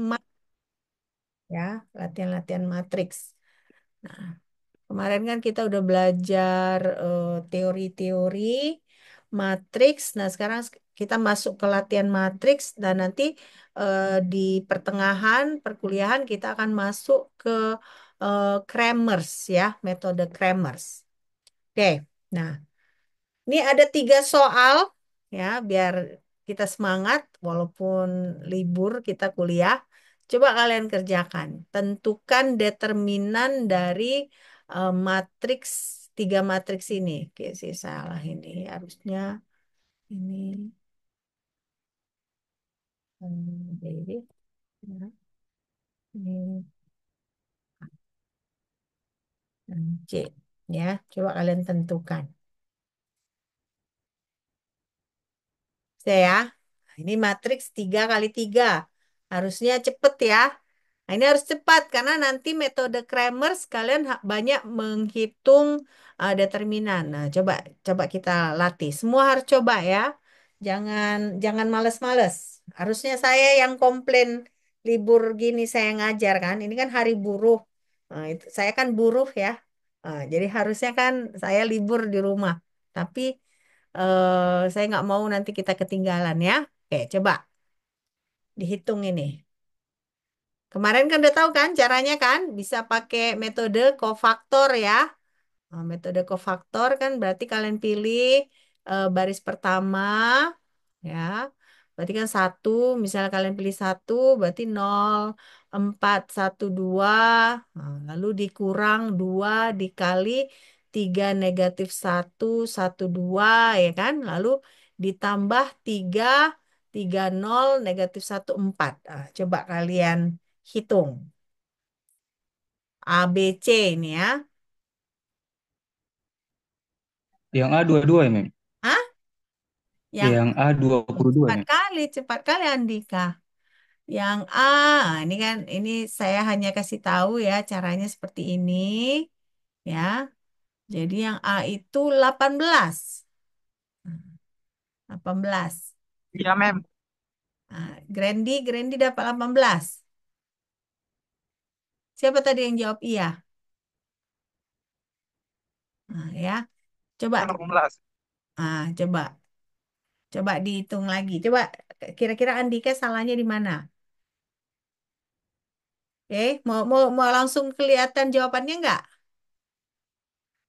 ma- ya, latihan-latihan matriks. Nah, kemarin kan kita udah belajar teori-teori matriks. Nah, sekarang kita masuk ke latihan matriks dan nanti di pertengahan perkuliahan kita akan masuk ke Kramers ya, metode Kramers. Oke. Nah, ini ada 3 soal ya, biar kita semangat walaupun libur kita kuliah. Coba kalian kerjakan. Tentukan determinan dari matriks 3 matriks ini. Oke, sih salah ini. Harusnya ini. Jadi, ya, ini dan C. Ya, coba kalian tentukan. Saya ya. Nah, ini matriks 3 kali 3. Harusnya cepet ya. Nah, ini harus cepat karena nanti metode Kramers kalian banyak menghitung determinan. Nah, coba kita latih. Semua harus coba ya. Jangan jangan males-males. Harusnya saya yang komplain libur gini saya ngajar kan. Ini kan hari buruh. Nah, itu saya kan buruh ya. Jadi harusnya kan saya libur di rumah. Tapi saya nggak mau nanti kita ketinggalan ya. Oke, coba dihitung ini. Kemarin kan udah tahu kan caranya kan bisa pakai metode kofaktor ya. Nah, metode kofaktor kan berarti kalian pilih baris pertama ya. Berarti kan satu, misalnya kalian pilih satu, berarti 0,412. Nah, lalu dikurang 2 dikali 3 negatif 1, 1, 2 ya kan. Lalu ditambah 3, 3, 0 negatif 1, 4. Nah, coba kalian hitung. A, B, C ini ya. Yang A 22 ya, Mem? Hah? Yang Yang A 22 Mem? cepat kali Andika. Yang A, nah, ini kan ini saya hanya kasih tahu ya caranya seperti ini ya. Jadi yang A itu 18. 18. Iya, Mem. Nah, Grandi dapat 18. Siapa tadi yang jawab iya? Nah, ya. Coba 18. coba dihitung lagi. Coba kira-kira Andika salahnya di mana? Oke, mau langsung kelihatan jawabannya nggak?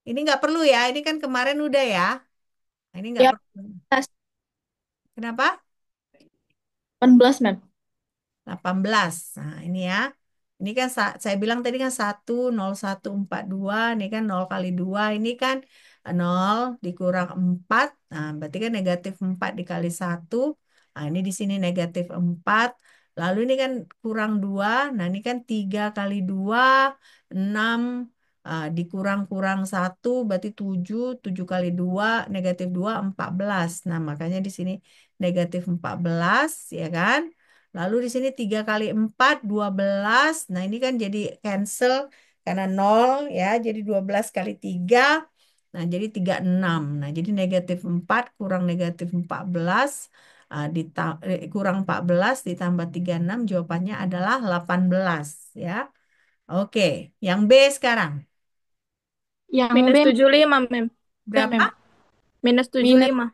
Ini nggak perlu ya. Ini kan kemarin udah ya. Nah, ini nggak Ya, perlu. Kenapa? 18, Mem. 18. Nah, ini ya. Ini kan saya bilang tadi kan 1, 0, 1, 4, 2. Ini kan 0 kali 2. Ini kan 0 dikurang 4. Nah, berarti kan negatif 4 dikali 1. Nah, ini di sini negatif 4. Lalu ini kan kurang 2. Nah, ini kan 3 kali 2, 6. Dikurang-kurang 1 berarti 7. 7 kali 2 negatif 2 14. Nah, makanya di sini negatif 14 ya kan. Lalu di sini 3 kali 4 12. Nah, ini kan jadi cancel karena 0 ya. Jadi 12 kali 3. Nah, jadi 36. Nah, jadi negatif 4 kurang negatif 14. Kurang 14 ditambah 36 jawabannya adalah 18 ya. Oke, yang B sekarang. Yang B Minus 75, Mem. Mem. Berapa? Minus tujuh puluh Minus lima.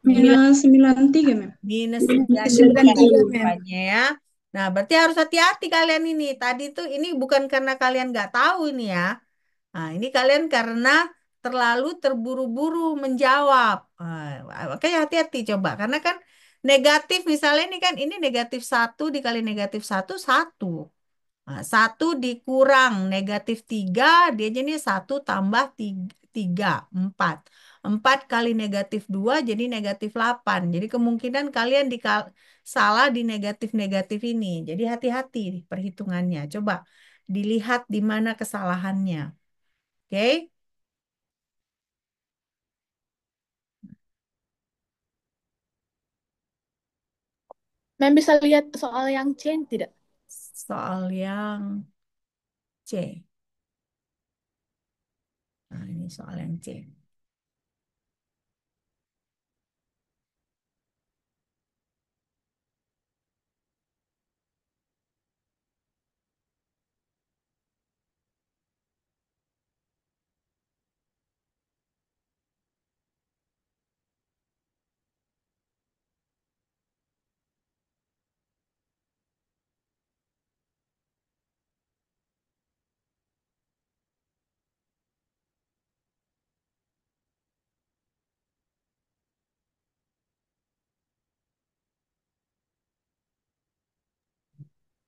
Minus 93, Mem. Minus minus 93 93, Mem. rupanya ya. Nah, berarti harus hati-hati kalian ini. Tadi tuh ini bukan karena kalian nggak tahu ini ya. Nah, ini kalian karena terlalu terburu-buru menjawab. Makanya hati-hati coba. Karena kan negatif misalnya ini negatif 1 dikali negatif 1, 1. Nah, 1 dikurang negatif 3, dia jadi 1 tambah 3, 4. 4 kali negatif 2 jadi negatif 8. Jadi kemungkinan kalian salah di negatif-negatif ini. Jadi hati-hati perhitungannya. Coba dilihat di mana kesalahannya. Oke? Mem bisa lihat soal yang C tidak? Soal yang C. Nah, ini soal yang C.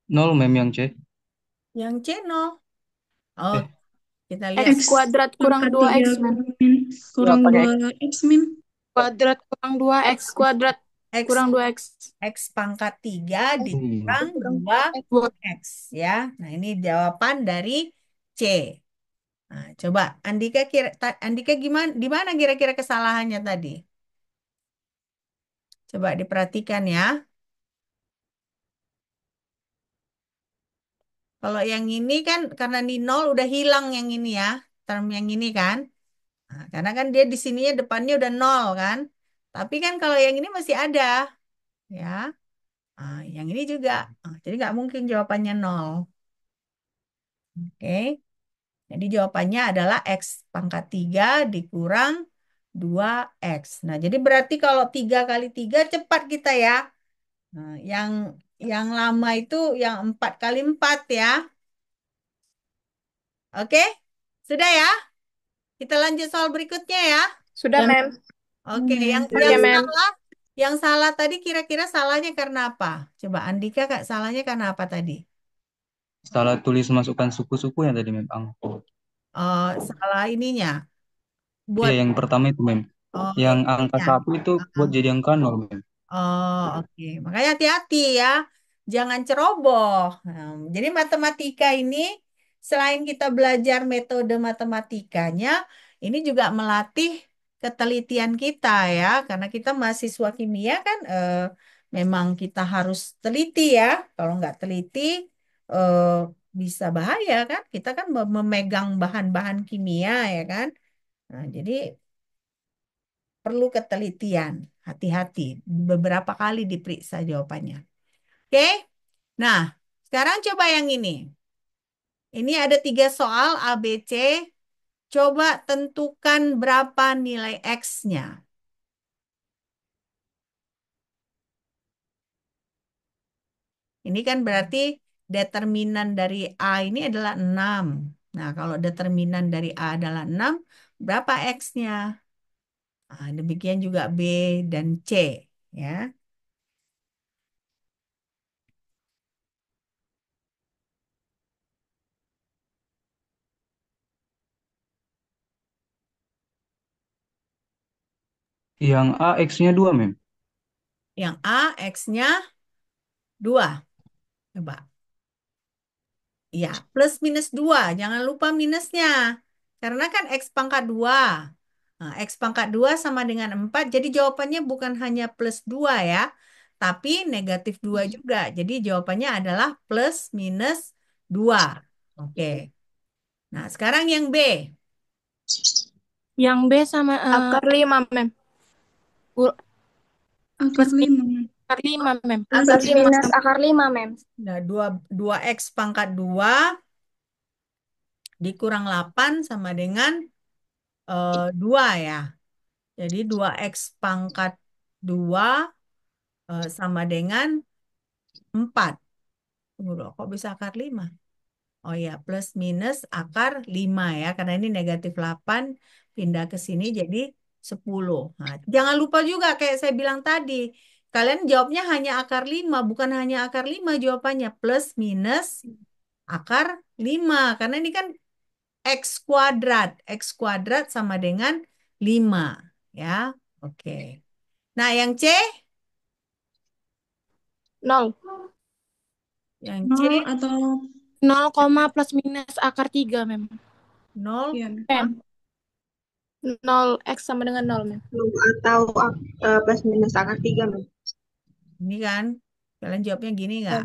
Nol mem yang C. Yang C nol. Oh, Eh, kita lihat. X X kuadrat kurang pangkat 2X, 3 Mem. kurang pakai 2X, Mem. Kuadrat kurang 2X kuadrat X kurang 2X. X pangkat 3 iya. dikurang Kurang 2 2X. X ya. Nah, ini jawaban dari C. Nah, coba Andika Andika gimana di mana kira-kira kesalahannya tadi? Coba diperhatikan ya. Kalau yang ini kan karena di nol udah hilang yang ini ya, term yang ini kan. Nah, karena kan dia di sininya depannya udah nol kan. Tapi kan kalau yang ini masih ada ya. Nah, yang ini juga. Nah, jadi nggak mungkin jawabannya nol. Oke. Jadi jawabannya adalah X pangkat 3 dikurang 2X. Nah, jadi berarti kalau 3 kali 3 cepat kita ya. Nah, yang lama itu yang 4 kali 4 ya. Oke? Sudah ya? Kita lanjut soal berikutnya ya. Sudah, Ya, Mem. Oke, yang Mem. Oke, Mem. salah, yang salah tadi kira-kira salahnya karena apa? Coba Andika Kak, salahnya karena apa tadi? Salah tulis masukkan suku-suku yang tadi memang. Salah ininya. Iya, Buat yang pertama itu mem. Yang angka ininya. satu itu buat jadi angka nol mem. Oh, oke. Makanya hati-hati ya. Jangan ceroboh. Jadi matematika ini selain kita belajar metode matematikanya, ini juga melatih ketelitian kita ya. Karena kita mahasiswa kimia kan memang kita harus teliti ya. Kalau nggak teliti eh, bisa bahaya kan. Kita kan memegang bahan-bahan kimia ya kan. Nah, jadi perlu ketelitian, hati-hati. Beberapa kali diperiksa jawabannya. Oke, nah sekarang coba yang ini. Ini ada 3 soal A, B, C. Coba tentukan berapa nilai X-nya. Ini kan berarti determinan dari A ini adalah 6. Nah, kalau determinan dari A adalah 6, berapa X-nya? Nah, demikian juga B dan C. Ya. Yang A X-nya 2 mem. Yang A, X-nya 2. Coba. Ya, plus minus 2. Jangan lupa minusnya. Karena kan X pangkat 2. Nah, X pangkat 2 sama dengan 4. Jadi jawabannya bukan hanya plus 2 ya. Tapi negatif 2 juga. Jadi jawabannya adalah plus minus 2. Oke. Nah, sekarang yang B. Yang B sama Akar 5, Mem. Akar plus 5, Mem. akar 5, Mem. Plus Akar minus. minus akar 5, Mem. Nah, 2 X pangkat 2 dikurang 8 sama dengan 2 ya. Jadi 2X pangkat 2 sama dengan 4. Tunggu dulu, kok bisa akar 5? Oh ya, plus minus akar 5 ya. Karena ini negatif 8 pindah ke sini jadi 10. Nah, jangan lupa juga kayak saya bilang tadi. Kalian jawabnya hanya akar 5, bukan hanya akar 5 jawabannya. Plus minus akar 5. Karena ini kan X kuadrat. X kuadrat sama dengan 5. Ya, oke. Nah, yang C, 0. yang C 0 atau 0, plus minus akar 3, Mem. 0. ya, Mem. Mem. 0 X sama dengan 0, Mem. Atau plus minus akar 3, Mem. Ini kan, kalian jawabnya gini nggak?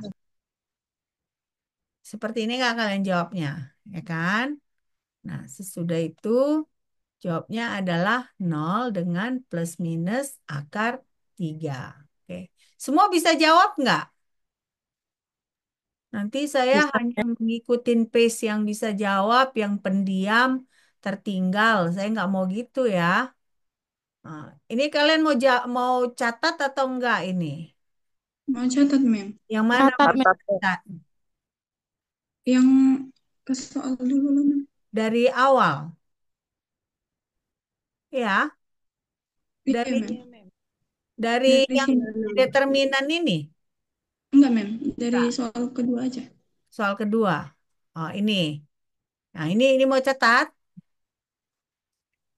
Seperti ini nggak kalian jawabnya? Ya kan? Nah, sesudah itu jawabnya adalah 0 dengan plus minus akar 3. Oke. Semua bisa jawab nggak? Nanti saya Bisa. hanya mengikutin pace yang bisa jawab, yang pendiam, tertinggal. Saya nggak mau gitu ya. Nah, ini kalian mau catat atau enggak ini? Mau catat, Mem. Yang mana Catat, mau Mem. catat? Yang ke soal dulu lah, Mem. Dari awal. Ya, Iya, dari Mem. dari Dari yang sini. determinan ini. Enggak, Mem. Dari Enggak. soal kedua aja. Soal kedua. Oh, ini. Nah, ini mau catat?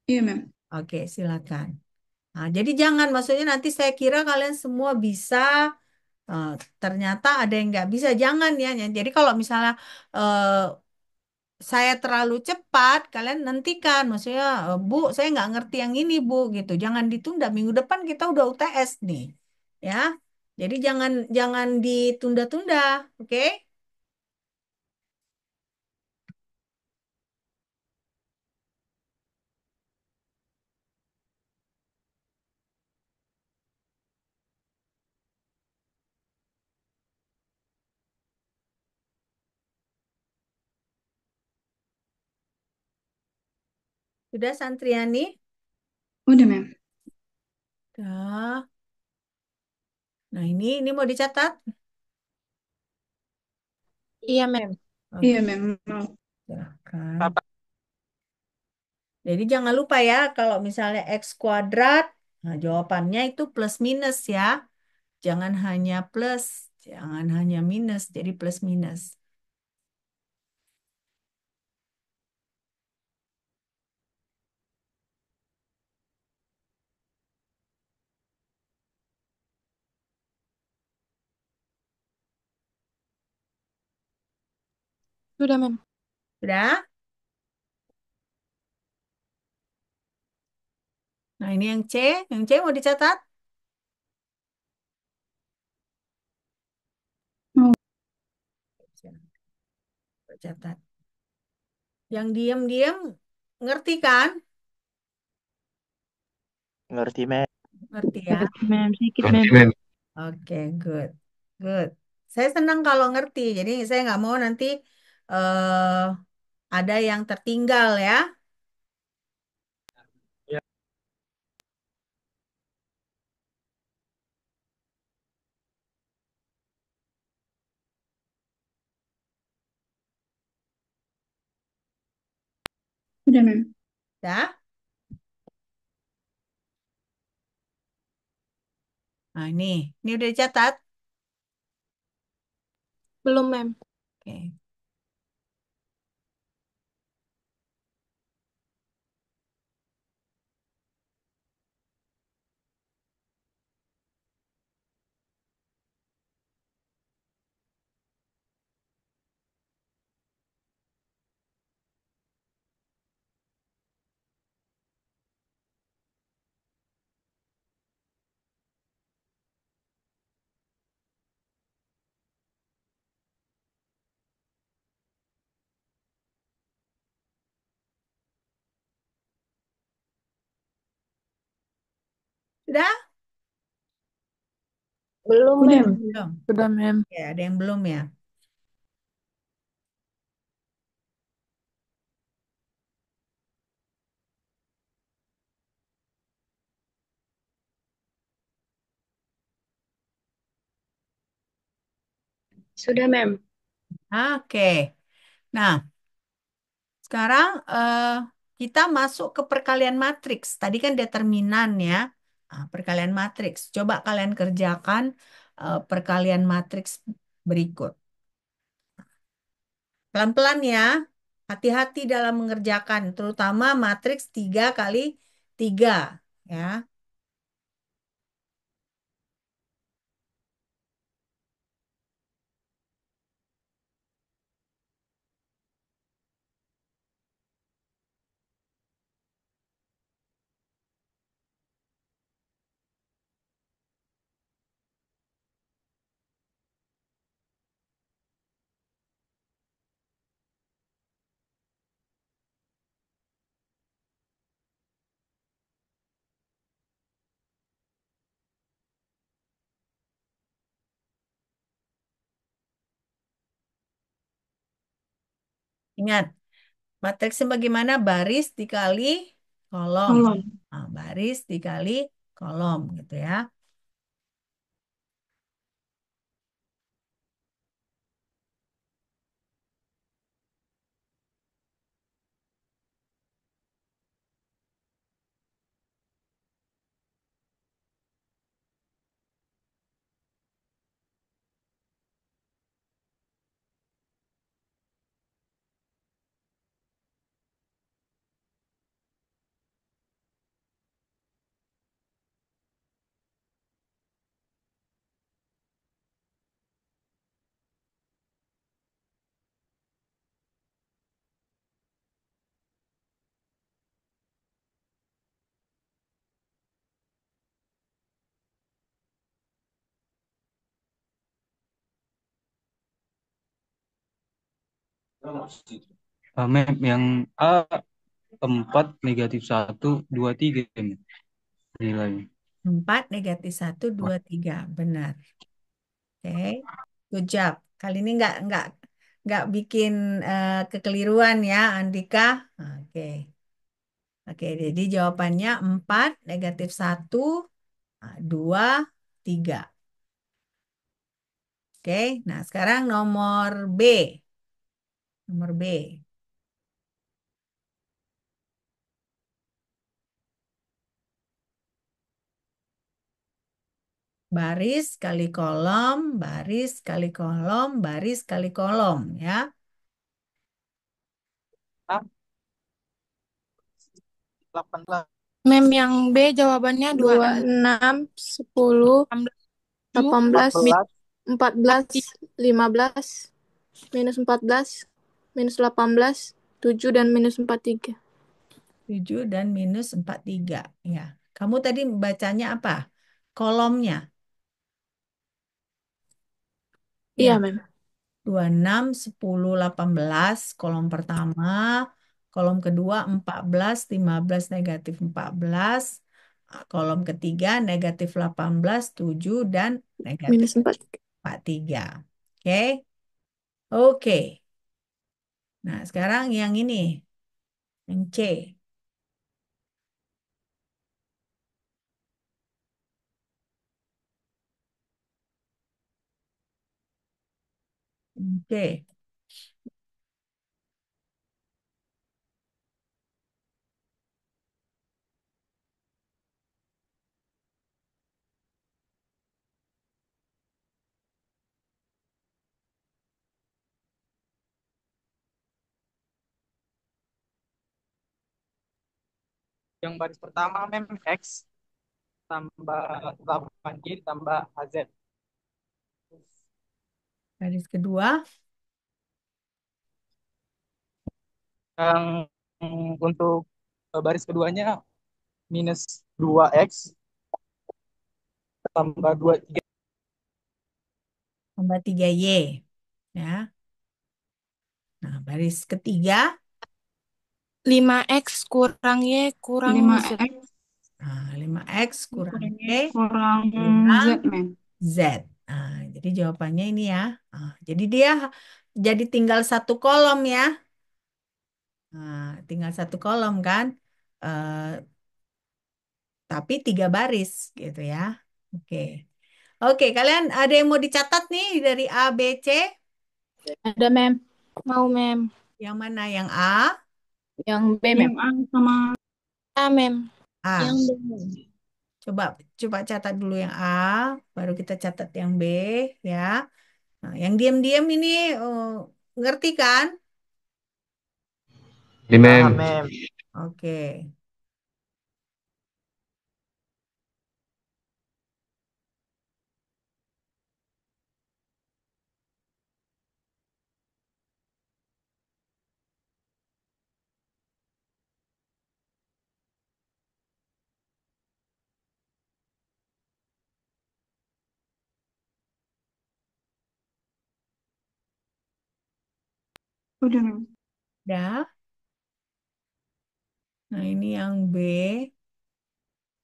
Iya, Mem. Oke, silakan. Nah, jadi jangan, maksudnya nanti saya kira kalian semua bisa, eh, ternyata ada yang nggak bisa. Jangan ya. Jadi kalau misalnya eh, saya terlalu cepat, kalian nantikan. Maksudnya, Bu, saya nggak ngerti yang ini, Bu, gitu. Jangan ditunda. Minggu depan kita udah UTS nih, ya. Jadi jangan jangan ditunda-tunda, oke? Sudah, Santriani? Udah, Mem. Udah. Nah, ini mau dicatat? Iya, Mem. Iya, Oke, Mem. Mau. silakan. Jadi jangan lupa ya, kalau misalnya X kuadrat, nah jawabannya itu plus minus ya. Jangan hanya plus, jangan hanya minus, jadi plus minus. Sudah, Mem. Sudah? Nah, ini yang C mau dicatat? Mau. Catat. Yang diam-diam ngerti kan? Ngerti, Mem. Ngerti ya? Ngerti, Mem. Sedikit, Ngerti, Mem. Mem. Oke, good. Good. Saya senang kalau ngerti. Jadi saya nggak mau nanti eh ada yang tertinggal ya. Ya. Udah, Mem. Ya. Nah, ini udah dicatat. Belum, Mem. Oke. Sudah? Belum, Udah, Mem. Mem. Belum. Sudah, Mem. Ya, ada yang belum ya. Sudah, Mem. Oke. Nah, sekarang kita masuk ke perkalian matriks. Tadi kan determinan ya. Nah, perkalian matriks. Coba kalian kerjakan perkalian matriks berikut. Pelan-pelan ya. Hati-hati dalam mengerjakan, terutama matriks 3 kali 3 ya. Ingat, matriksnya bagaimana? Baris dikali kolom. Kolom. Nah, baris dikali kolom gitu ya. Mem, yang A 4 negatif 1 2 3 Mem, nilainya. 4 negatif 1 2 3. Benar. Oke. Good job. Kali ini nggak bikin kekeliruan ya, Andika. Oke. Oke, jadi jawabannya 4 negatif 1 2 3. Oke, nah sekarang nomor B. Nomor B. Baris kali kolom, baris kali kolom, baris kali kolom ya. A 18. Mem, yang B jawabannya 26, 10, 18, 14. 14, 15, minus 14, minus 18, 7, dan minus 43. 7 dan minus 43 ya. Kamu tadi bacanya apa? Kolomnya. Iya, Ya, Mem. 26, 10, 18 kolom pertama, kolom kedua 14, 15 negatif 14, kolom ketiga negatif 18, 7 dan negatif Minus 4. 43. Oke? Oke. Nah, sekarang yang ini, yang C. C. Yang baris pertama Mem X tambah 8Y tambah AZ. Garis kedua, Yang untuk baris keduanya minus 2X tambah 2 3. tambah 3Y. Ya. Nah, baris ketiga, 5X kurang Y kurang Z. 5X 5X kurang Y kurang kurang Z, Mem. Z. Nah, jadi jawabannya ini ya. Jadi dia jadi tinggal satu kolom ya. Nah, tinggal satu kolom kan. Eh, tapi 3 baris gitu ya. Oke. Oke, kalian ada yang mau dicatat nih dari A, B, C? Ada, Mem. Mau, Mem. Yang mana? Yang A? Yang B, Mem. Yang A sama A, Mem. A. Yang B. Coba coba catat dulu yang A, baru kita catat yang B ya. Nah, yang diam-diam ini ngerti kan? Di Paham mem. Mem. Oke. udah, Mem. Dah. Nah, ini yang B.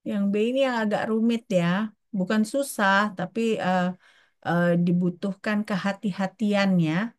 Yang B ini yang agak rumit ya. Bukan susah, tapi dibutuhkan kehati-hatian ya.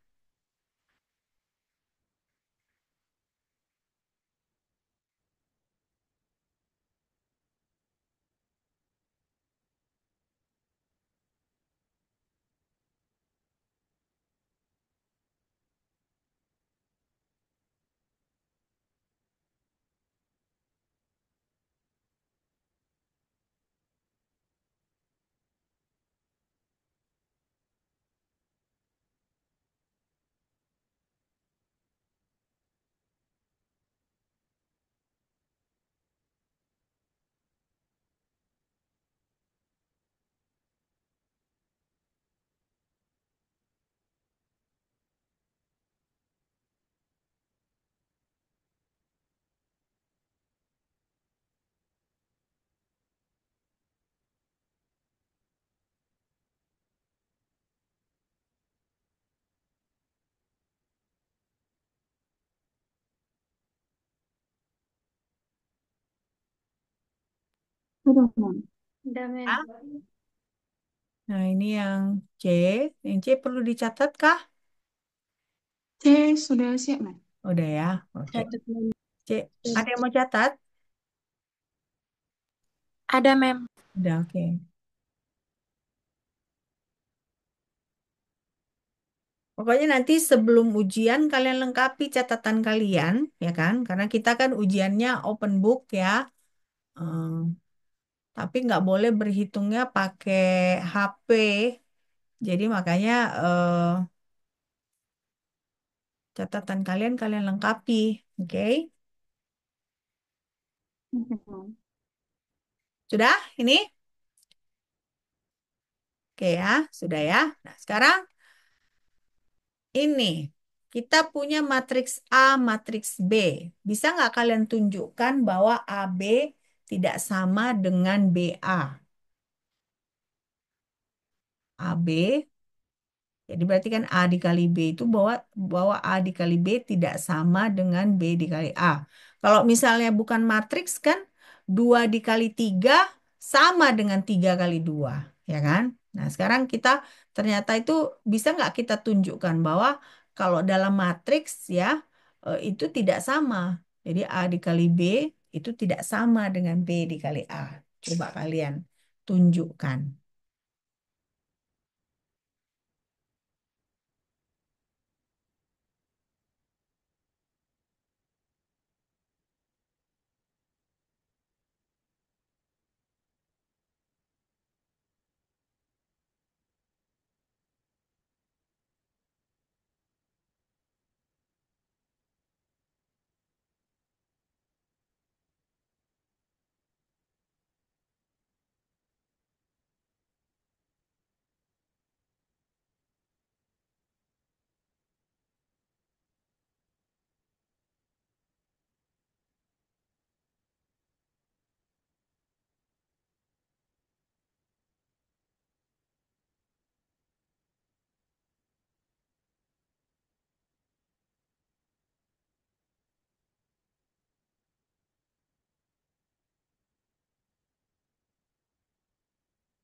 Udah, Mem. Udah, Mem. Ah, nah, ini yang C. Yang C perlu dicatat kah? C sudah siap, Mem. Udah ya. Oke. Catat, Mem. C. Ada yang mau catat? Ada, Mem. Udah, oke. Pokoknya nanti sebelum ujian kalian lengkapi catatan kalian, ya kan? Karena kita kan ujiannya open book ya. Eh, tapi nggak boleh berhitungnya pakai HP. Jadi makanya catatan kalian kalian lengkapi, oke? Oke, Mem. Sudah? Ini? Oke ya, sudah ya. Nah, sekarang ini kita punya matriks A, matriks B. Bisa nggak kalian tunjukkan bahwa AB tidak sama dengan BA? AB, jadi berarti kan A dikali B itu bahwa bahwa A dikali B tidak sama dengan B dikali A. Kalau misalnya bukan matriks kan 2 dikali 3 sama dengan 3 kali 2, ya kan? Nah, sekarang kita ternyata itu bisa nggak kita tunjukkan bahwa kalau dalam matriks ya itu tidak sama. Jadi A dikali B itu tidak sama dengan B dikali A. Coba kalian tunjukkan.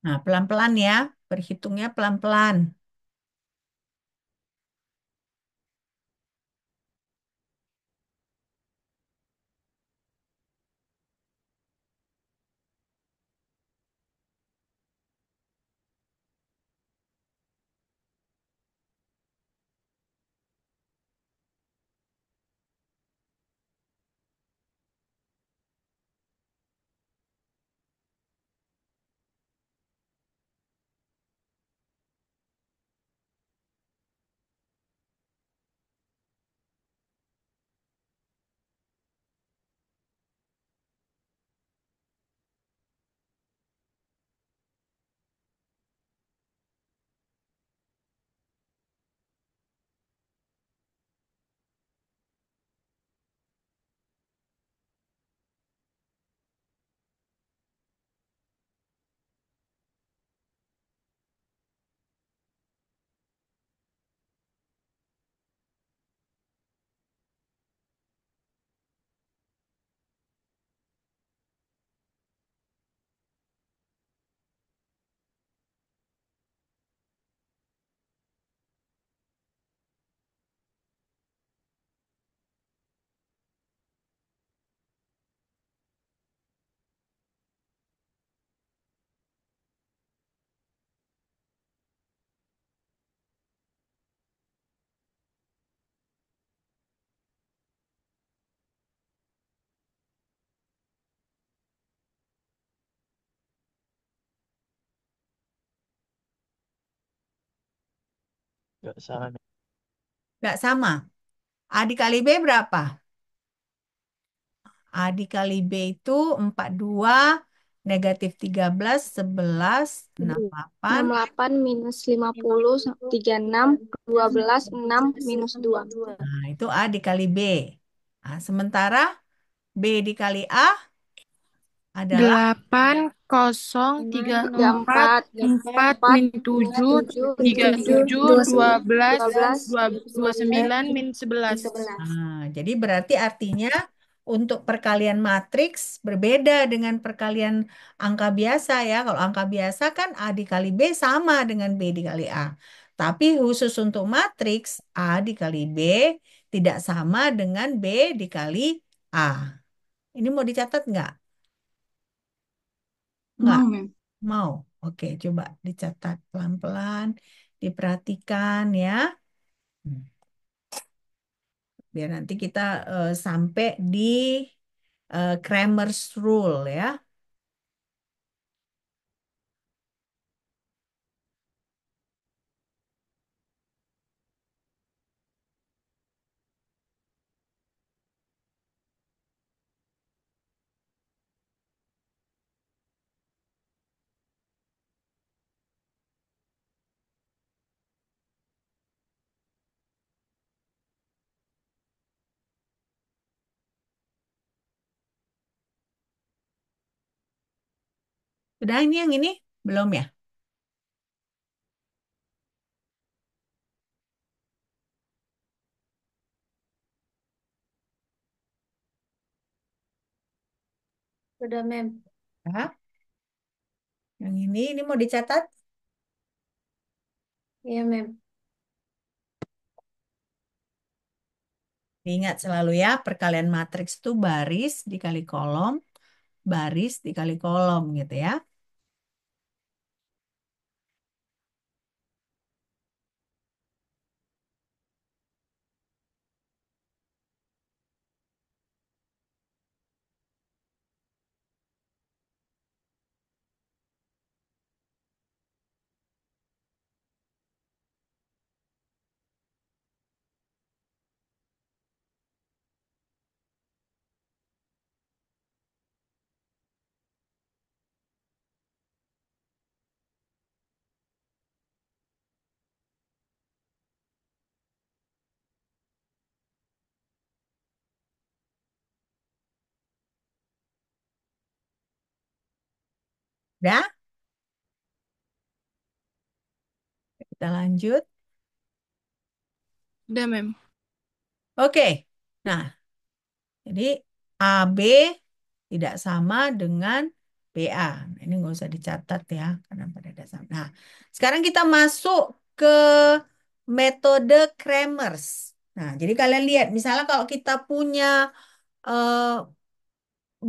Nah, pelan-pelan ya, berhitungnya pelan-pelan. Nggak sama. A dikali B berapa? A dikali B itu 42, negatif 13, 11, 68. 68 minus 50, 36, 12, 6, minus 2. Nah, itu A dikali B. Nah, sementara B dikali A adalah 8, 0, 3, 4, 34, 4, 4, min 7, 3, 7, 12, 2, 29, min 11. Nah, jadi berarti artinya untuk perkalian matriks berbeda dengan perkalian angka biasa ya. Kalau angka biasa kan A dikali B sama dengan B dikali A. Tapi khusus untuk matriks A dikali B tidak sama dengan B dikali A. Ini mau dicatat nggak? Nggak? Mau, Mem. Mau? Oke, coba dicatat pelan-pelan, diperhatikan ya. Hmm. Biar nanti kita sampai di Cramer's Rule ya. Sudah ini yang ini? Belum ya? Sudah, Mem. Ya. Yang ini mau dicatat? Iya, Mem. Ingat selalu ya, perkalian matriks itu baris dikali kolom, baris dikali kolom gitu ya. Udah, kita lanjut. Udah, Mem. Oke, nah jadi AB tidak sama dengan BA. Nah, ini nggak usah dicatat ya, karena pada dasar. Nah, sekarang kita masuk ke metode Kramers. Nah, jadi kalian lihat, misalnya kalau kita punya eh,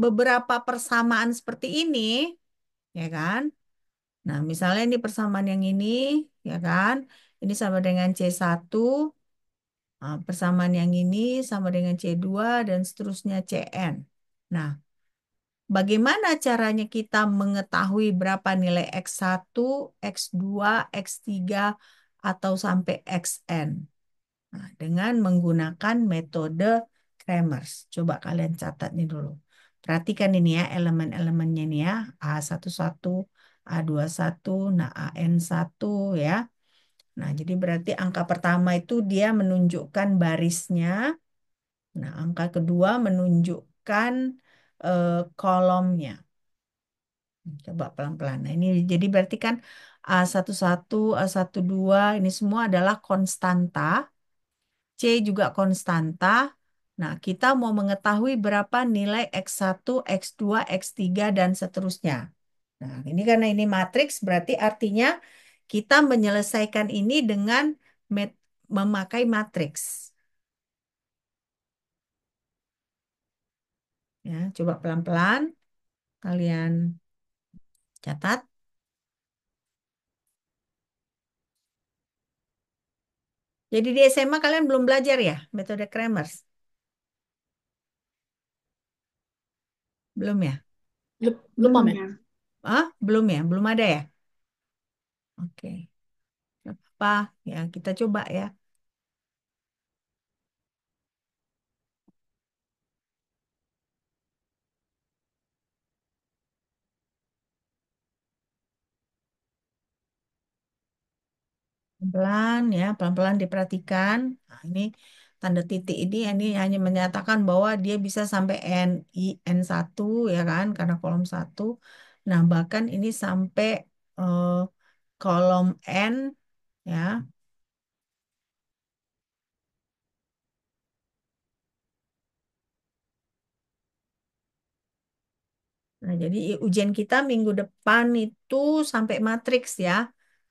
beberapa persamaan seperti ini, ya kan? Nah, misalnya ini persamaan yang ini, ya kan? Ini sama dengan C1, persamaan yang ini sama dengan C2, dan seterusnya Cn. Nah, bagaimana caranya kita mengetahui berapa nilai X1, X2, X3, atau sampai Xn? Nah, dengan menggunakan metode Kramers. Coba kalian catat nih dulu. Perhatikan ini ya, elemen-elemennya nih ya. A11, A21, nah AN1 ya. Nah, jadi berarti angka pertama itu dia menunjukkan barisnya. Nah, angka kedua menunjukkan kolomnya. Coba pelan-pelan. Nah, ini jadi berarti kan A11, A12, ini semua adalah konstanta. C juga konstanta. Nah, kita mau mengetahui berapa nilai X1, X2, X3, dan seterusnya. Nah, ini karena ini matriks, berarti artinya kita menyelesaikan ini dengan memakai matriks. Ya, coba pelan-pelan kalian catat. Jadi di SMA kalian belum belajar ya metode Kramers? Belum ya? Lupa, Belum Mem. ya. Ah, belum ya? Belum ada ya? Oke. Nggak apa-apa. Ya, kita coba ya. Pelan ya, pelan-pelan diperhatikan. Nah, ini tanda titik ini hanya menyatakan bahwa dia bisa sampai N1 ya kan, karena kolom satu. Nah, bahkan ini sampai eh, kolom N ya. Nah, jadi ujian kita minggu depan itu sampai matriks ya.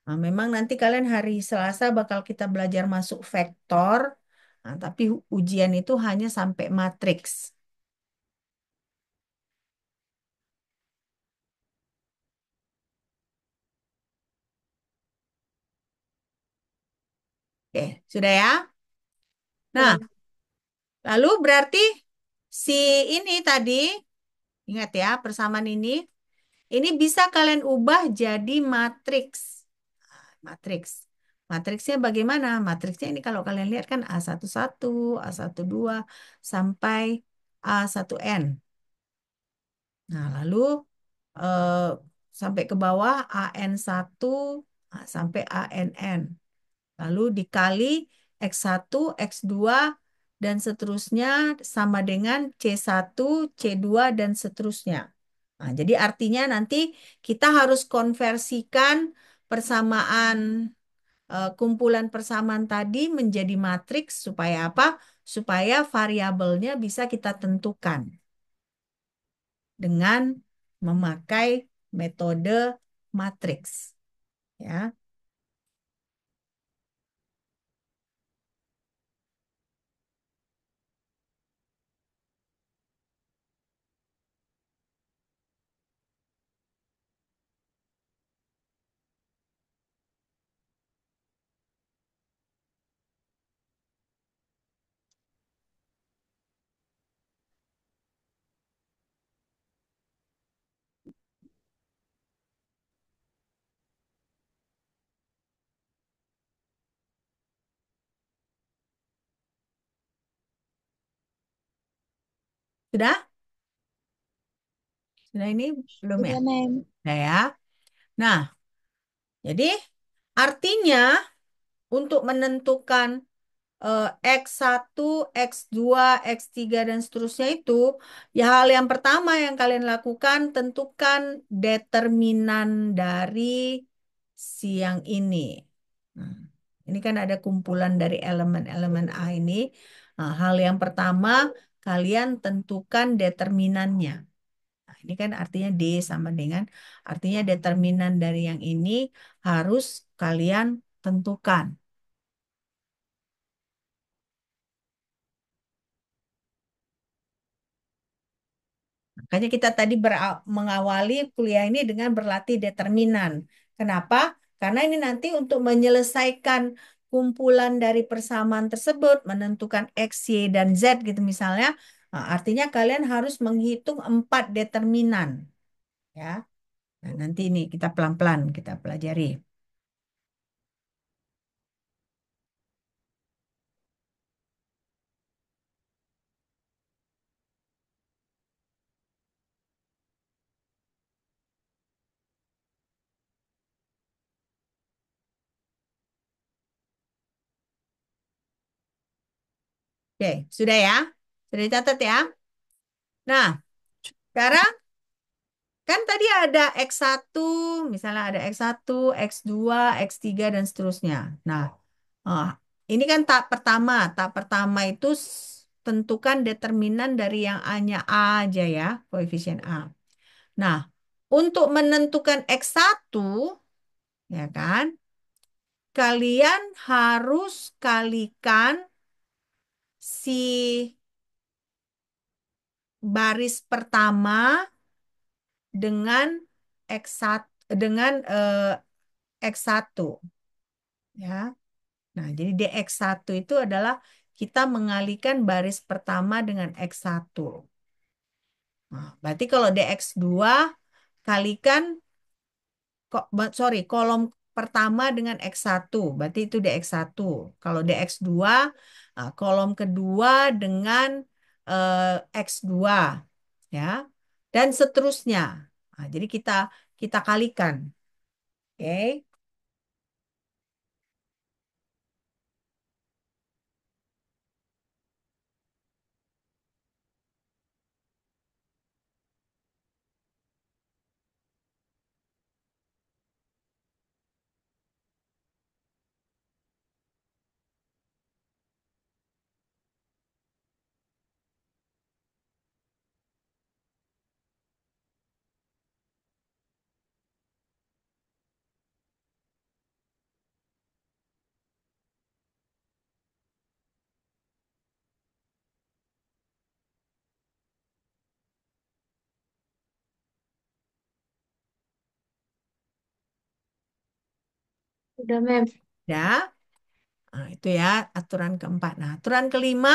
Nah, memang nanti kalian hari Selasa bakal kita belajar masuk vektor. Nah, tapi ujian itu hanya sampai matriks. Oke, sudah ya? Nah, Sudah. lalu berarti si ini tadi, ingat ya, persamaan ini bisa kalian ubah jadi matriks. Matriks. Matriksnya bagaimana? Matriksnya ini kalau kalian lihat kan A11, A12 sampai A1N. Nah, lalu eh, sampai ke bawah AN1 sampai ANN. Lalu dikali X1, X2, dan seterusnya sama dengan C1, C2, dan seterusnya. Nah, jadi artinya nanti kita harus konversikan persamaan kumpulan persamaan tadi menjadi matriks supaya apa? Supaya variabelnya bisa kita tentukan dengan memakai metode matriks. Ya, sudah? Sudah ini belum ya? Iya, Mem. Sudah ya. Nah, jadi artinya untuk menentukan X1, X2, X3, dan seterusnya itu, ya hal yang pertama yang kalian lakukan, tentukan determinan dari si yang ini. Nah, ini kan ada kumpulan dari elemen-elemen A ini. Nah, hal yang pertama, kalian tentukan determinannya. Nah, ini kan artinya D sama dengan, artinya determinan dari yang ini harus kalian tentukan. Makanya kita tadi mengawali kuliah ini dengan berlatih determinan. Kenapa? Karena ini nanti untuk menyelesaikan kumpulan dari persamaan tersebut, menentukan X, Y, dan Z gitu misalnya, nah, artinya kalian harus menghitung 4 determinan. Ya. Nah, nanti ini kita pelan-pelan kita pelajari. Oke, sudah ya? Sudah dicatat ya? Nah, sekarang kan tadi ada X1, misalnya ada X1, X2, X3, dan seterusnya. Nah, oh, ini kan tahap pertama. Tahap pertama itu tentukan determinan dari yang A-nya A aja ya, koefisien A. Nah, untuk menentukan X1, ya kan, kalian harus kalikan si baris pertama dengan X1 dengan X1 ya. Nah, jadi dx1 itu adalah kita mengalihkan baris pertama dengan x1. Nah, berarti kalau dx2 kalikan kolom pertama dengan x1, berarti itu dx1. Kalau dx2 kolom kedua dengan x2 ya. Dan seterusnya. Nah, jadi kita kalikan. Oke. Udah, Mem. Ya. Nah, itu ya aturan keempat. Nah, aturan kelima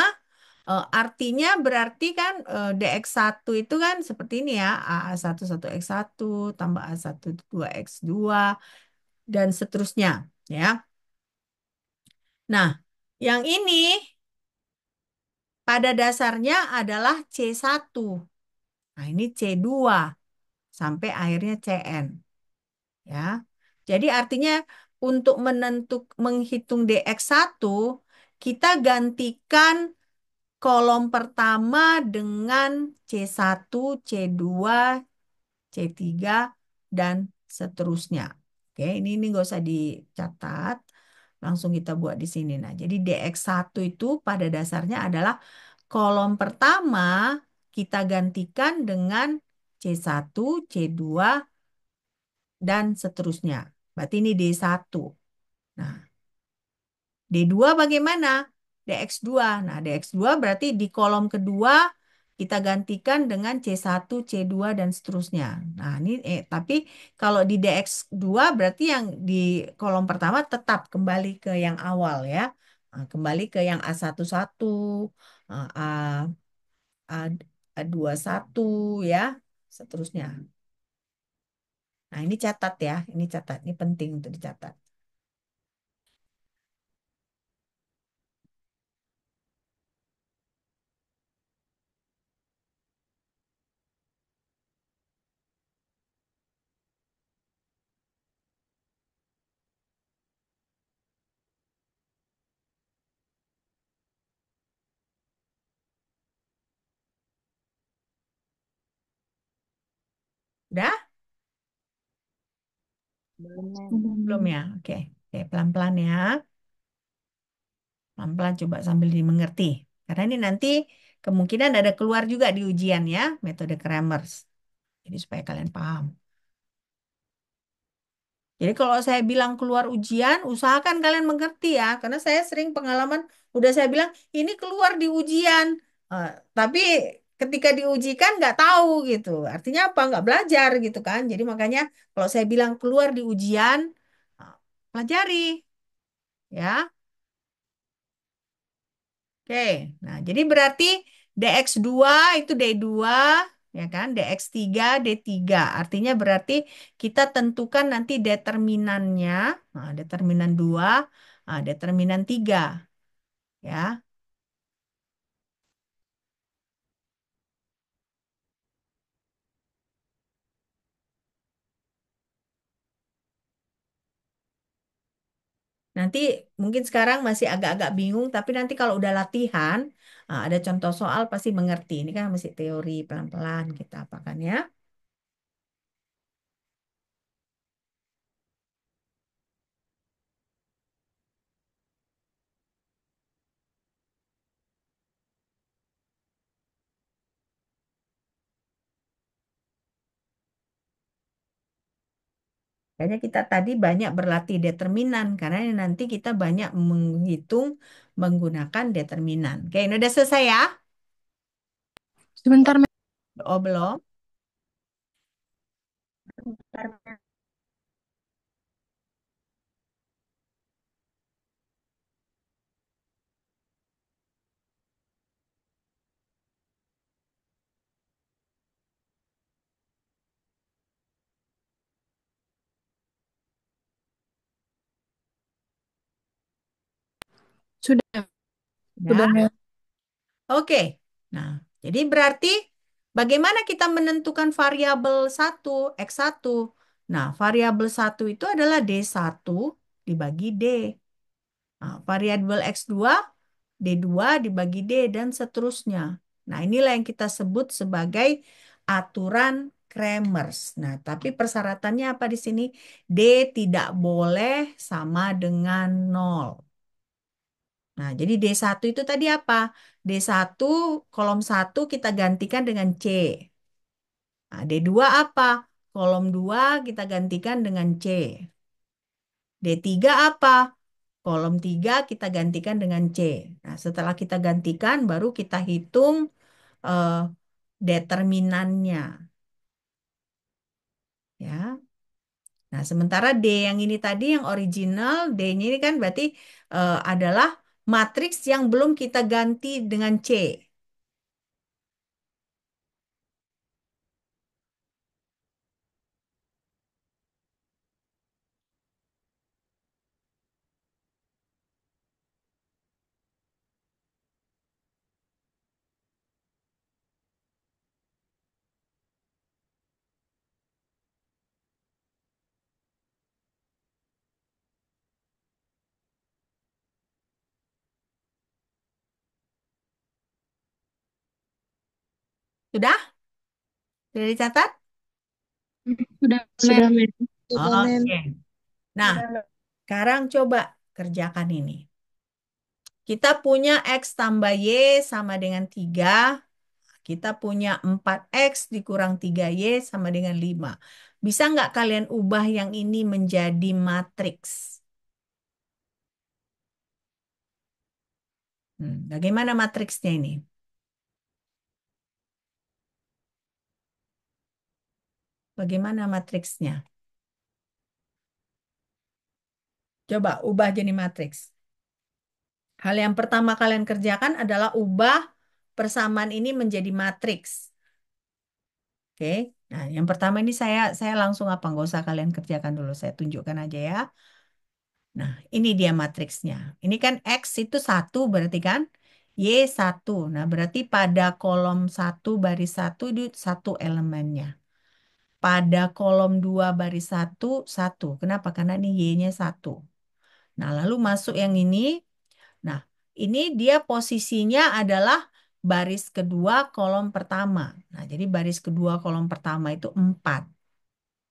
artinya berarti kan dx1 itu kan seperti ini ya, A11x1 tambah A12x2 dan seterusnya ya. Nah, yang ini pada dasarnya adalah C1. Nah, ini C2 sampai akhirnya Cn ya. Jadi artinya untuk menghitung dx1 kita gantikan kolom pertama dengan C1, C2, C3, dan seterusnya. Oke, ini nggak usah dicatat. Langsung kita buat di sini. Nah, jadi dx1 itu pada dasarnya adalah kolom pertama kita gantikan dengan C1, C2, dan seterusnya. Berarti ini D1. Nah, D2 bagaimana? DX2. Nah, DX2 berarti di kolom kedua kita gantikan dengan C1, C2, dan seterusnya. Nah, ini tapi kalau di DX2 berarti yang di kolom pertama tetap kembali ke yang awal ya. Nah, kembali ke yang A11, A, A, A21 ya, seterusnya. Nah, ini catat ya, ini catat, ini penting untuk dicatat. Udah? Belum ya? Oke. Oke, pelan-pelan ya. Pelan-pelan coba sambil dimengerti. Karena ini nanti kemungkinan ada keluar juga di ujian ya, metode Kramers. Jadi supaya kalian paham. Jadi kalau saya bilang keluar ujian, usahakan kalian mengerti ya. Karena saya sering pengalaman, udah saya bilang, ini keluar di ujian. Tapi ketika diujikan nggak tahu gitu. Artinya apa? Nggak belajar gitu kan. Jadi makanya kalau saya bilang keluar di ujian, pelajari ya. Oke, nah jadi berarti dx2 itu D2, ya kan? Dx3, D3. Artinya berarti kita tentukan nanti determinannya, nah, determinan 2, nah, determinan 3, ya. Nanti mungkin sekarang masih agak-agak bingung, tapi nanti kalau udah latihan, nah, ada contoh soal pasti mengerti. Ini kan masih teori pelan-pelan kita apakan ya. Kayaknya kita tadi banyak berlatih determinan karena ini nanti kita banyak menghitung menggunakan determinan. Oke, ini udah selesai ya? Sebentar, Mem. Oh, belum? Sudah, sudah, Ya. Mem. Oke. Nah, jadi berarti bagaimana kita menentukan variabel satu X1? Nah, variabel satu itu adalah D1 dibagi D. Nah, variabel X2 D2 dibagi D dan seterusnya. Nah, inilah yang kita sebut sebagai aturan Kramers. Nah, tapi persyaratannya apa di sini? D tidak boleh sama dengan 0. Nah, jadi D1 itu tadi apa? D1 kolom 1 kita gantikan dengan C. Nah, D2 apa? Kolom 2 kita gantikan dengan C. D3 apa? Kolom 3 kita gantikan dengan C. Nah, setelah kita gantikan, baru kita hitung eh, determinannya. Ya. Nah, sementara D yang ini tadi yang original, D-nya ini kan berarti adalah matriks yang belum kita ganti dengan C. Sudah? Sudah dicatat? Sudah, Mem. Sudah, Mem. Sudah, Mem. Oke. Nah, sekarang coba kerjakan ini. Kita punya X tambah Y sama dengan 3. Kita punya 4X dikurang 3Y sama dengan 5. Bisa nggak kalian ubah yang ini menjadi matriks? Bagaimana matriksnya ini? Bagaimana matriksnya? Coba ubah jadi matriks. Hal yang pertama kalian kerjakan adalah ubah persamaan ini menjadi matriks. Oke. Nah, yang pertama ini saya langsung apa? Nggak usah kalian kerjakan dulu. Saya tunjukkan aja ya. Nah, ini dia matriksnya. Ini kan X itu 1 berarti kan? Y 1. Nah, berarti pada kolom 1 baris 1 itu 1 elemennya. Pada kolom 2 baris 1, 1. Kenapa? Karena ini Y-nya 1. Nah, lalu masuk yang ini. Nah, ini dia posisinya adalah baris kedua kolom pertama. Nah, jadi baris kedua kolom pertama itu 4.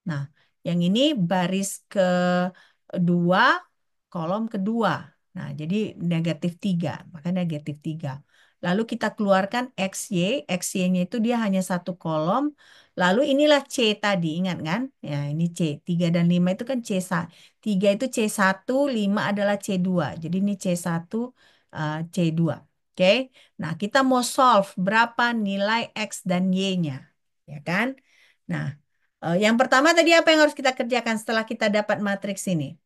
Nah, yang ini baris kedua kolom kedua. Nah, jadi negatif 3. Maka negatif 3. Lalu kita keluarkan XY. XY-nya itu dia hanya satu kolom. Lalu inilah C tadi, ingat kan? Ya, ini C. 3 dan 5 itu kan C1. 3 itu C1, 5 adalah C2. Jadi ini C1, C2. Oke. Nah, kita mau solve berapa nilai X dan Y-nya. Ya kan? Nah, yang pertama tadi apa yang harus kita kerjakan setelah kita dapat matriks ini?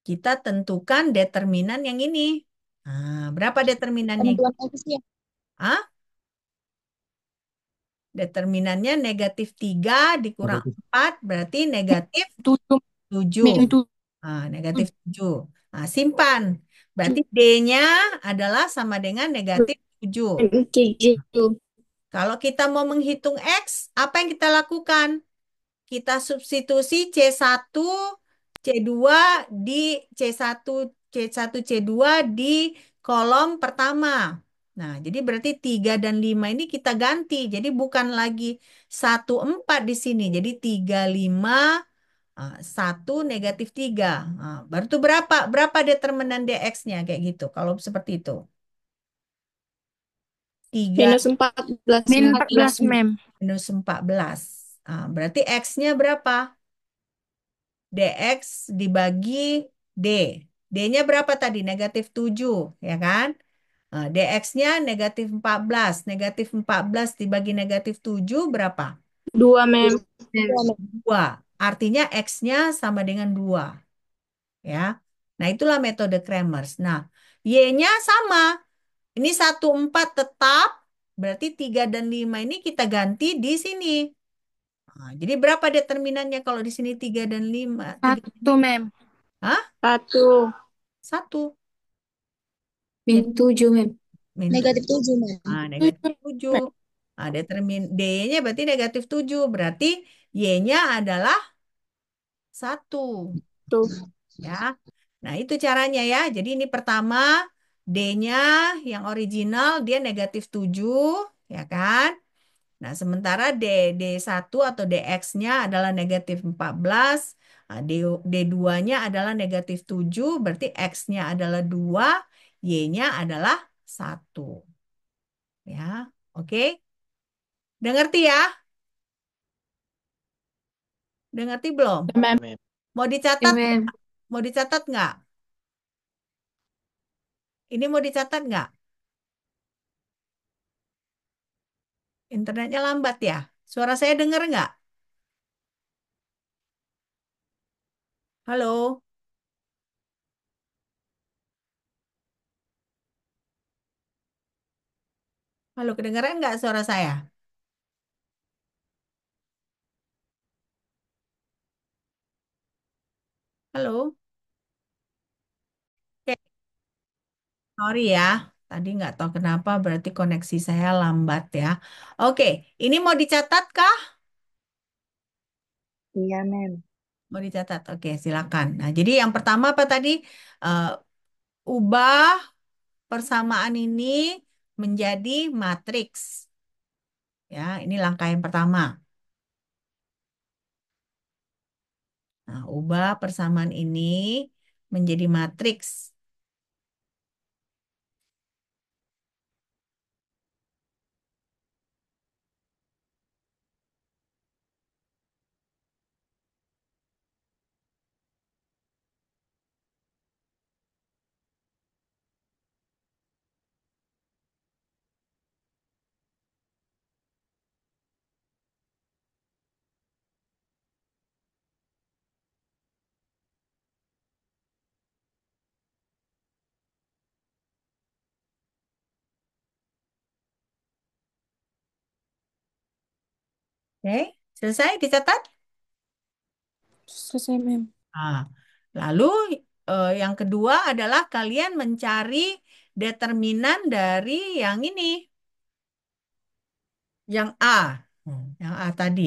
Kita tentukan determinan yang ini. Nah, berapa determinannya? Penentuan X-nya. Ah, determinannya negatif 3 dikurang Negatif. 4 berarti negatif 7. 7. Min 7. Negatif 7. Nah, simpan. Berarti D-nya adalah sama dengan negatif 7. Min 7. Kalau kita mau menghitung X, apa yang kita lakukan? Kita substitusi C1, C2 di C1, C1, C2 di kolom pertama. Nah, jadi berarti 3 dan 5 ini kita ganti. Jadi bukan lagi 1, 4 di sini. Jadi 3, 5, 1, negatif 3. Baru itu berapa? Berapa determinan DX-nya kayak gitu. Kalau seperti itu. 3 Minus 14. Min 14, Mem. minus 14. Berarti X-nya berapa? DX dibagi D. D-nya berapa tadi? Negatif 7, ya kan? DX-nya negatif 14. Negatif 14 dibagi negatif 7 berapa? 2, Mem. 2. Artinya X-nya sama dengan 2. Ya. Nah, itulah metode Kramers. Nah, Y-nya sama. Ini 1, 4 tetap. Berarti 3 dan 5 ini kita ganti di sini. Jadi berapa determinannya kalau di sini 3 dan 5? 1, Mem. Hah? 1. 1. Min 7, Mem. Min Negatif 7, Mem. negatif 7. D-nya berarti negatif 7. Berarti Y-nya adalah 1. Tuh. Ya. Nah, itu caranya ya. Jadi ini pertama, D-nya yang original dia negatif 7. Ya kan? Nah, sementara D1 atau DX-nya adalah negatif 14. Nah, D2-nya adalah negatif 7. Berarti X-nya adalah 2. Y-nya adalah 1. Ya, oke. Udah ngerti ya? Udah ngerti belum? Mem. Mau dicatat? Mem. Mau dicatat nggak? Ini mau dicatat nggak? Internetnya lambat ya? Suara saya denger nggak? Halo, halo, kedengaran nggak suara saya? Halo, oke, sorry ya. Tadi nggak tahu kenapa, berarti koneksi saya lambat ya. Oke, ini mau dicatat kah? Iya, Mem. Mau dicatat. Oke, silakan. Nah, jadi yang pertama apa tadi? Eh, ubah persamaan ini menjadi matriks. Ya, ini langkah yang pertama. Nah, ubah persamaan ini menjadi matriks. Oke, selesai dicatat? Selesai, Mem. Nah, lalu yang kedua adalah kalian mencari determinan dari yang ini, yang A. Yang A tadi.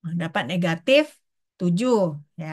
Nah, dapat negatif 7, ya.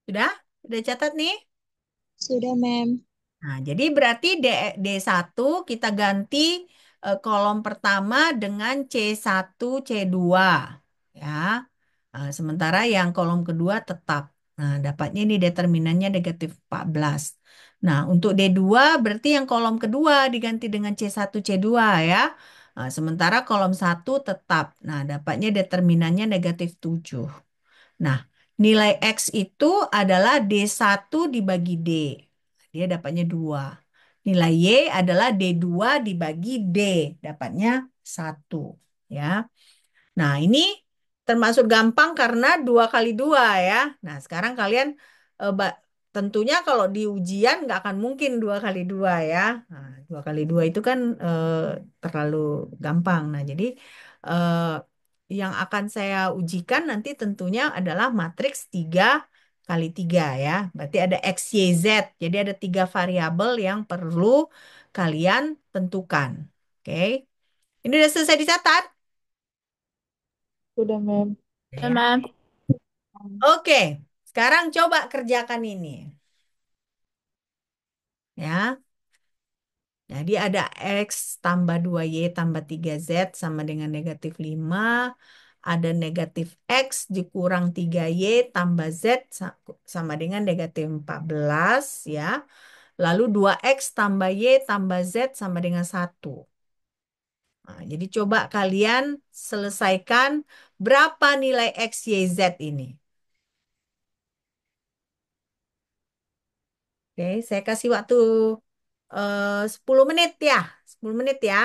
Sudah? Sudah catat nih? Sudah, Mem. Nah, jadi berarti D1 kita ganti kolom pertama dengan C1, C2. Ya. Sementara yang kolom kedua tetap. Nah, dapatnya ini determinannya negatif 14. Nah, untuk D2 berarti yang kolom kedua diganti dengan C1, C2 ya. Sementara kolom satu tetap. Nah, dapatnya determinannya negatif 7. Nah, nilai X itu adalah D1 dibagi D. Dia dapatnya 2. Nilai Y adalah D2 dibagi D. Dapatnya 1. Ya. Nah, ini termasuk gampang karena 2 kali 2 ya. Nah, sekarang kalian tentunya kalau di ujian nggak akan mungkin 2 kali 2 ya. Nah, 2 kali 2 itu kan terlalu gampang. Nah, jadi eh, yang akan saya ujikan nanti tentunya adalah matriks 3 kali 3 ya. Berarti ada X, Y, Z. Jadi ada 3 variabel yang perlu kalian tentukan. Oke. Ini udah selesai dicatat? Sudah, Mem. Ya, Ya. Mem. Oke, sekarang coba kerjakan ini. Ya, jadi ada X tambah 2Y tambah 3Z sama dengan negatif 5. Ada negatif X dikurang 3Y tambah Z sama dengan negatif 14. Ya. Lalu 2X tambah Y tambah Z sama dengan 1. Nah, jadi coba kalian selesaikan berapa nilai X, Y, Z ini. Oke, saya kasih waktu 10 menit ya. 10 menit ya.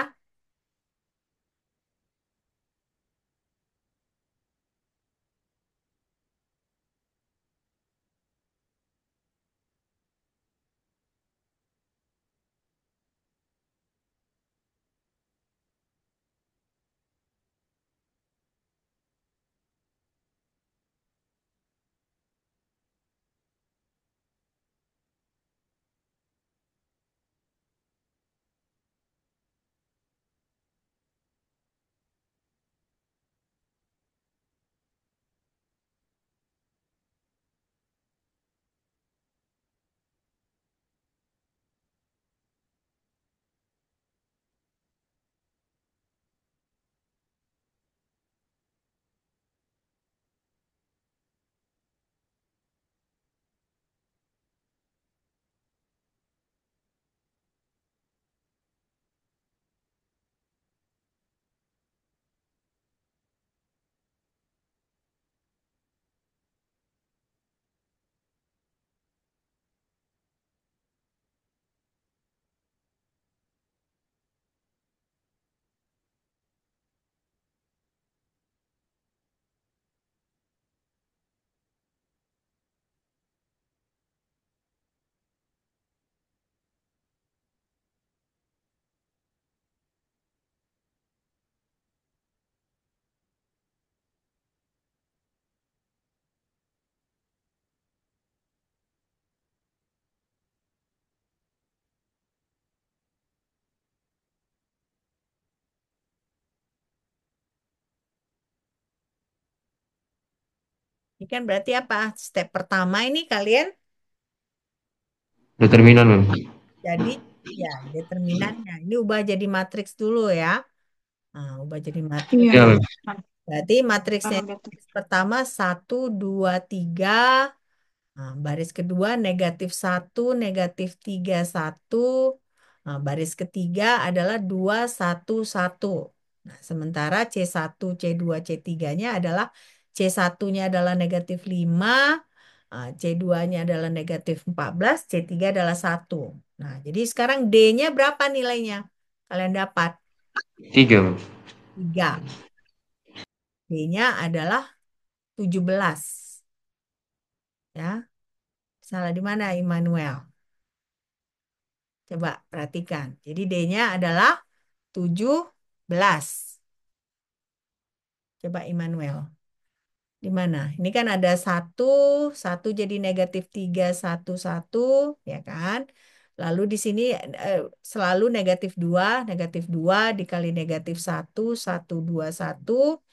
Ini kan berarti apa? Step pertama ini kalian Determinan, Mem. jadi ya determinannya. Ini ubah jadi matriks dulu ya. Nah, ubah jadi matriks. Iya, Iya, Mem. Berarti matriksnya Parameter. pertama 1, 2, 3. Nah, baris kedua -1, -3, 1. Nah, baris ketiga adalah 2, 1, 1. Nah, sementara C1, C2, C3-nya adalah C1-nya adalah -5, C2-nya adalah -14, C3 adalah 1. Nah, jadi sekarang D-nya berapa nilainya? Kalian dapat 3, Mem. 3. D-nya adalah 17. Ya, salah di mana Immanuel? Coba perhatikan. Jadi D-nya adalah 17. Coba Immanuel. Di mana? Ini kan ada 1, 1 jadi -3, 1, 1, ya kan? Lalu di sini selalu -2 dikali -1, 1, 2, 1.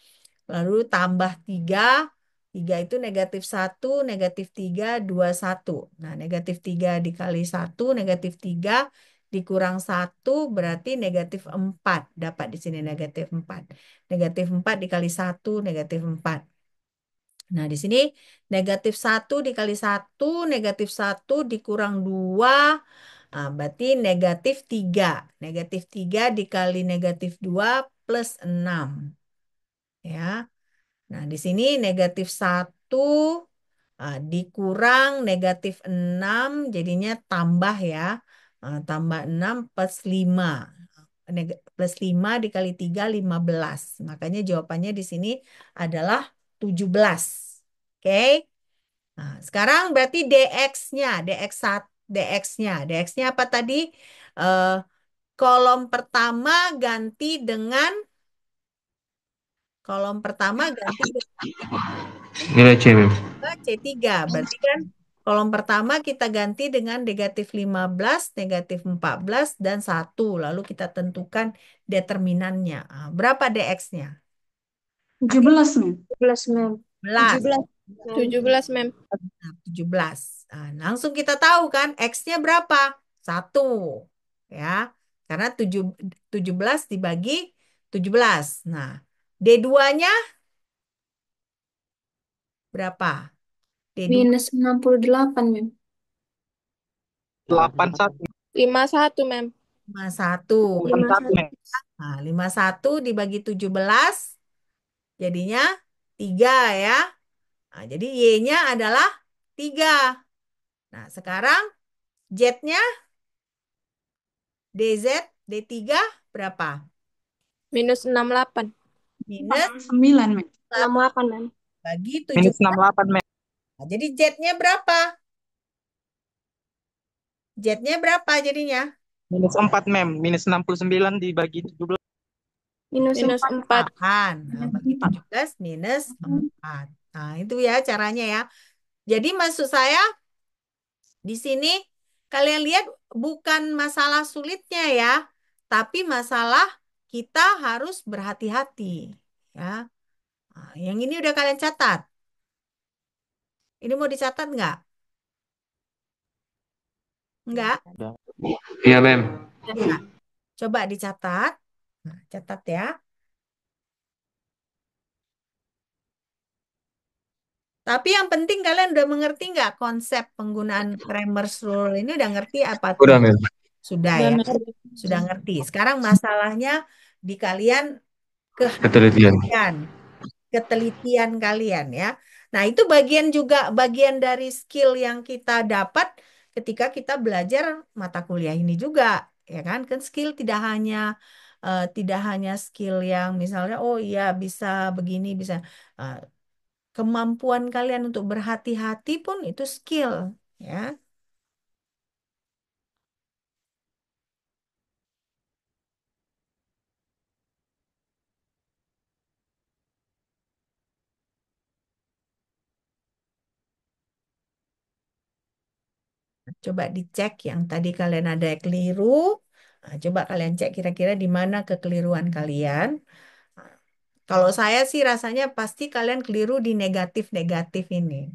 Lalu tambah 3. 3 itu -1, -3, 2, 1. Nah, -3 dikali 1, -3 dikurang 1 berarti -4. Dapat di sini -4. -4 dikali 1, -4. Nah, di sini -1 dikali 1, -1 dikurang 2. Nah, berarti -3. -3 dikali -2 plus 6. Ya. Nah, di sini -1 dikurang -6 jadinya tambah ya. Tambah 6 plus 5. Plus 5 dikali 3, 15. Makanya jawabannya di sini adalah 17. Oke. Nah, sekarang berarti DX-nya, DX-nya apa tadi? Eh, kolom pertama ganti dengan kolom pertama ganti Nilai C, Mem. C3. Berarti kan kolom pertama kita ganti dengan -15, -14, dan 1. Lalu kita tentukan determinannya. Berapa DX-nya? 17, Mem. 17, Mem. 11. 17, Mem. 17, Mem. Nah, 17. Nah, langsung kita tahu kan X-nya berapa? 1. Ya. Karena 17 dibagi 17. Nah, D2-nya berapa? D2 Minus 68, Mem. 81. 51, Mem. 51. 81, Mem. Nah, 51 dibagi 17 jadinya 3 ya. Nah, jadi Y-nya adalah 3. Nah, sekarang Z-nya DZ, D3 berapa? Minus 68. Minus 9, Mem. 68, Mem. bagi Minus 7. 68, Mem. Nah, jadi Z-nya berapa? Z-nya berapa jadinya? Minus 4, Mem. Minus 69 dibagi 17. Minus Minus 4. 4. 8. Nah, bagi 17 minus 4. Nah, itu ya caranya ya. Jadi maksud saya di sini kalian lihat bukan masalah sulitnya ya, tapi masalah kita harus berhati-hati ya. Nah, yang ini udah kalian catat. Ini mau dicatat nggak? Nggak? Iya, Mem. Ya. Coba dicatat. Nah, catat ya. Tapi yang penting kalian udah mengerti nggak konsep penggunaan Cramer's Rule ini udah ngerti apa Udah, tidak? Mem. Sudah Udah, ya, Mem. sudah ngerti. Sekarang masalahnya di kalian Ketelitian. ketelitian kalian ya. Nah, itu bagian juga bagian dari skill yang kita dapat ketika kita belajar mata kuliah ini juga, ya kan? Kan skill tidak hanya skill yang misalnya oh iya bisa begini bisa eh, kemampuan kalian untuk berhati-hati pun itu skill, ya. Coba dicek yang tadi kalian ada yang keliru. Nah, coba kalian cek kira-kira di mana kekeliruan kalian. Nah, Kalau saya sih rasanya pasti kalian keliru di negatif-negatif ini.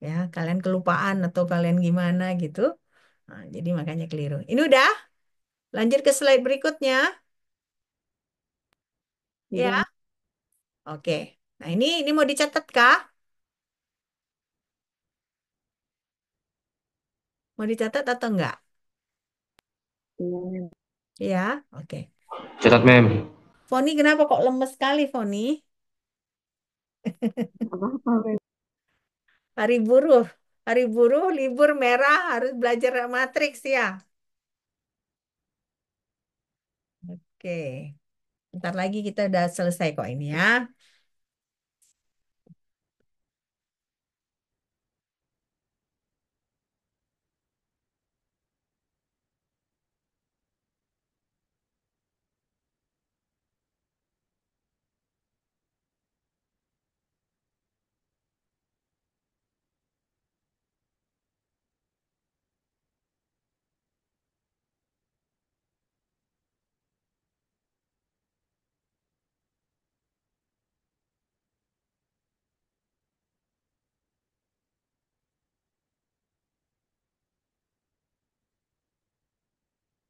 Ya, kalian kelupaan atau kalian gimana gitu. Nah, jadi makanya keliru. Ini udah, lanjut ke slide berikutnya. Ya, Udah. oke. Nah, ini mau dicatat kah? Mau dicatat atau enggak? Iya. Ya, oke. Catat, Mem. Foni kenapa kok lemes sekali, Foni? Apa-apa, Mem. Hari buruh. Hari buruh, libur merah, harus belajar matriks ya. Oke. Ntar lagi kita udah selesai kok ini ya.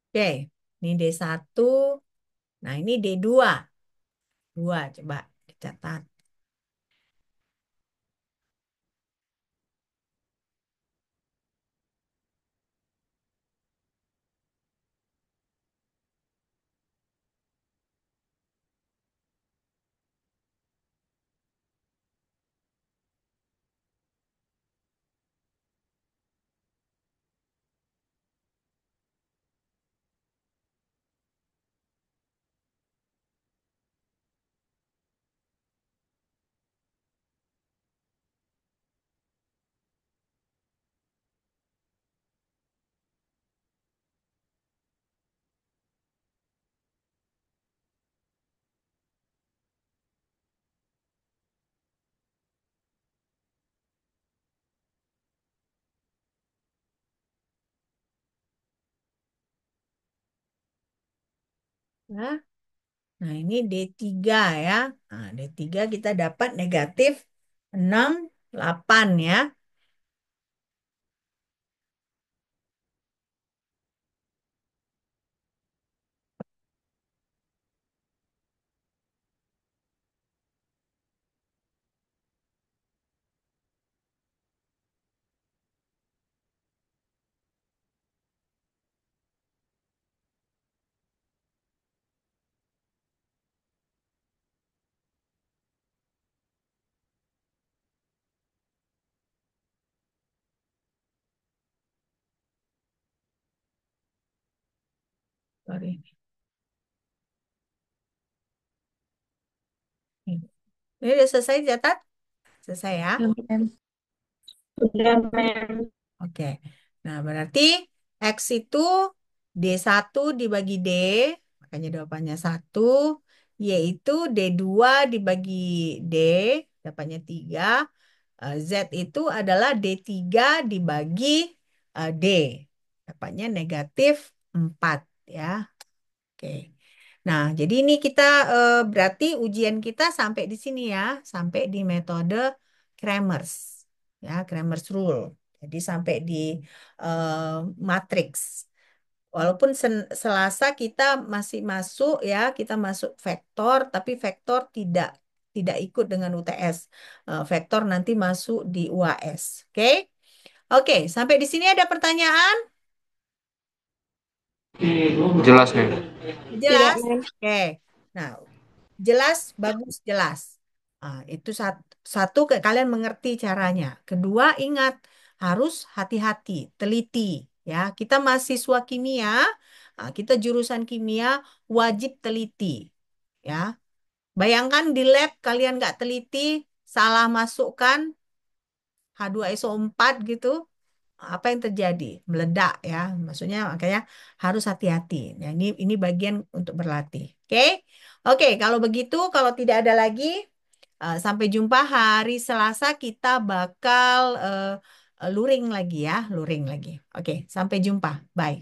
Oke. Ini D1. Nah, ini D2. Dua, coba dicatat. Ya. Nah, ini D3 ya. Nah, D3 kita dapat negatif 6, 8 ya. Sorry. Ini udah selesai catat? Selesai ya. Ya, Mem. Udah, Mem. Oke. Nah, berarti X itu D1 dibagi D, makanya jawabannya 1. Yaitu D2 dibagi D, dapatnya 3. Z itu adalah D3 dibagi D, dapatnya negatif 4 ya. Oke. Nah, jadi ini kita berarti ujian kita sampai di sini ya, sampai di metode Kramers, ya, Kramers rule. Jadi sampai di matriks. Walaupun Selasa kita masih masuk ya, kita masuk vektor, tapi vektor tidak ikut dengan UTS. Vektor nanti masuk di UAS. Oke? Oke, sampai di sini ada pertanyaan? Jelas, Mem. Tidak, Jelas? Mem. Oke. Nah, jelas, bagus, jelas. Itu satu, kalian mengerti caranya. Kedua, ingat harus hati-hati, teliti. Ya, kita mahasiswa kimia, kita jurusan kimia wajib teliti. Ya, bayangkan di lab kalian nggak teliti, salah masukkan H2SO4 gitu, apa yang terjadi? Meledak ya. Maksudnya makanya harus hati-hati. Nah, ini bagian untuk berlatih. Oke? Oke, kalau begitu kalau tidak ada lagi sampai jumpa hari Selasa kita bakal luring lagi ya, luring lagi. Oke, sampai jumpa. Bye.